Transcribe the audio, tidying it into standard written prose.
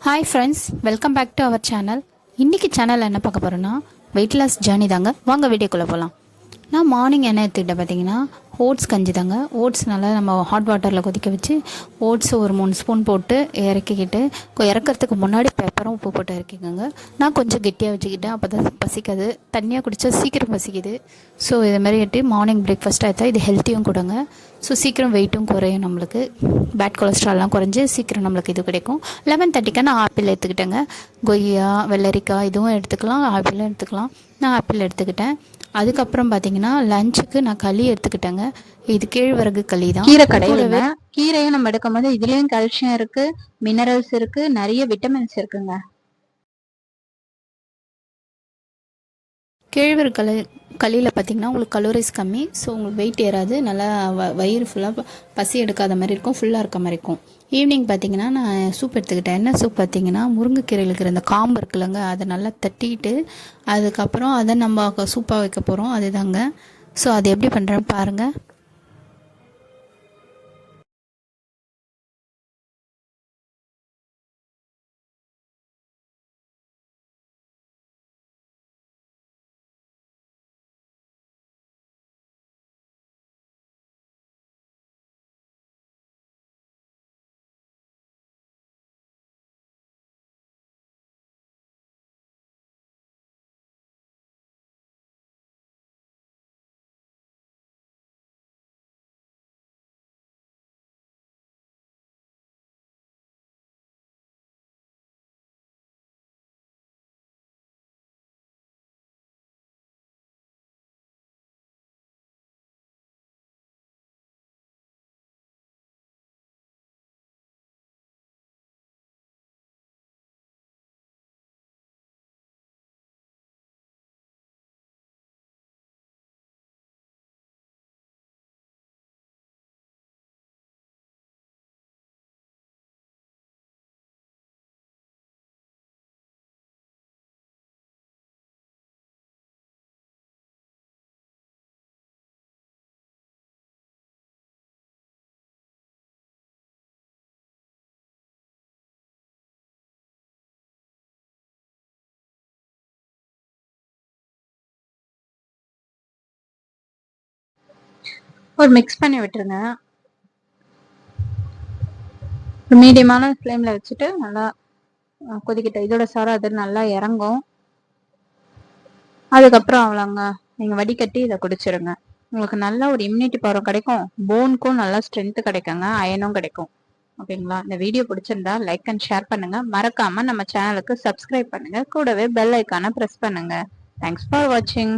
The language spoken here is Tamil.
Hi friends, welcome back to our channel. இன்றைக்கி சேனலில் என்ன பார்க்க போகிறோன்னா வெயிட் லாஸ் ஜேர்னி தாங்க. வாங்க வீடியோக்குள்ளே போகலாம். நான் மார்னிங் என்ன எடுத்துக்கிட்டேன் பார்த்தீங்கன்னா, ஓட்ஸ் கஞ்சி தாங்க. ஓட்ஸ் நல்லா நம்ம ஹாட் வாட்டரில் கொதிக்க வச்சு ஓட்ஸ் ஒரு 3 ஸ்பூன் போட்டு இறக்கிக்கிட்டு, இறக்கிறதுக்கு முன்னாடி பெப்பரும் உப்பு போட்டு இறக்கிக்கோங்க. நான் கொஞ்சம் கெட்டியாக வச்சுக்கிட்டேன், அப்போ தான் பசிக்காது. தண்ணியாக குடித்தா சீக்கிரம் பசிக்குது. ஸோ இது மாதிரி எட்டு மார்னிங் பிரேக்ஃபாஸ்ட் ஆகிட்டா இது ஹெல்த்தியும் கொடுங்க. ஸோ சீக்கிரம் வெயிட்டும் குறையும், நம்மளுக்கு பேட் கொலஸ்ட்ரால்லாம் குறைஞ்சி சீக்கிரம் நம்மளுக்கு இது கிடைக்கும். 11:30க்கு நான் ஆப்பிள் எடுத்துக்கிட்டேங்க. கொய்யா, வெள்ளரிக்காய் இதுவும் எடுத்துக்கலாம், ஆப்பிளும் எடுத்துக்கலாம். நான் ஆப்பிள் எடுத்துக்கிட்டேன். அதுக்கப்புறம் பார்த்தீங்கன்னா லஞ்சுக்கு நான் களி எடுத்துக்கிட்டேங்க. இது கேழ்வரகு களி தான். கீரை கடையில கீரையும் நம்ம எடுக்கும் போது இதுலயும் கால்சியம் இருக்கு, மினரல்ஸ் இருக்கு, நிறைய விட்டமின்ஸ் இருக்குங்க. கேழ்வரகு களியில் பார்த்திங்கன்னா உங்களுக்கு கலோரிஸ் கம்மி. ஸோ உங்களுக்கு வெயிட் ஏறாது. நல்லா வயிறு ஃபுல்லாக பசி எடுக்காத மாதிரி இருக்கும், ஃபுல்லாக இருக்க மாதிரி இருக்கும். ஈவினிங் பார்த்திங்கன்னா நான் சூப் எடுத்துக்கிட்டேன். என்ன சூப் பார்த்திங்கன்னா முருங்கைக்கீரையில் இருக்கிற அந்த காம்பு இருக்குல்லங்க, அதை நல்லா தட்டிட்டு அதுக்கப்புறம் அதை நம்ம சூப்பாக வைக்க போகிறோம். அதுதாங்க. ஸோ அது எப்படி பண்ணுறேன்னு பாருங்கள். ஒரு மிக்ஸ் பண்ணி விட்டுருங்க. மீடியமான ஃப்ளேம்ல வச்சுட்டு நல்லா கொதிக்கிட்ட இதோட சாரம் அது நல்லா இறங்கும். அதுக்கப்புறம் அவ்வளோங்க, நீங்க வடிகட்டி இதை குடிச்சிருங்க. உங்களுக்கு நல்ல ஒரு இம்யூனிட்டி பவர் கிடைக்கும், போனுக்கும் நல்லா ஸ்ட்ரென்த் கிடைக்குங்க, அயனும் கிடைக்கும். ஓகேங்களா? இந்த வீடியோ பிடிச்சிருந்தா லைக் அண்ட் ஷேர் பண்ணுங்க. மறக்காம நம்ம சேனலுக்கு சப்ஸ்கிரைப் பண்ணுங்க. கூடவே பெல் ஐக்கானை பிரஸ் பண்ணுங்க. தேங்க்ஸ் ஃபார் வாட்சிங்.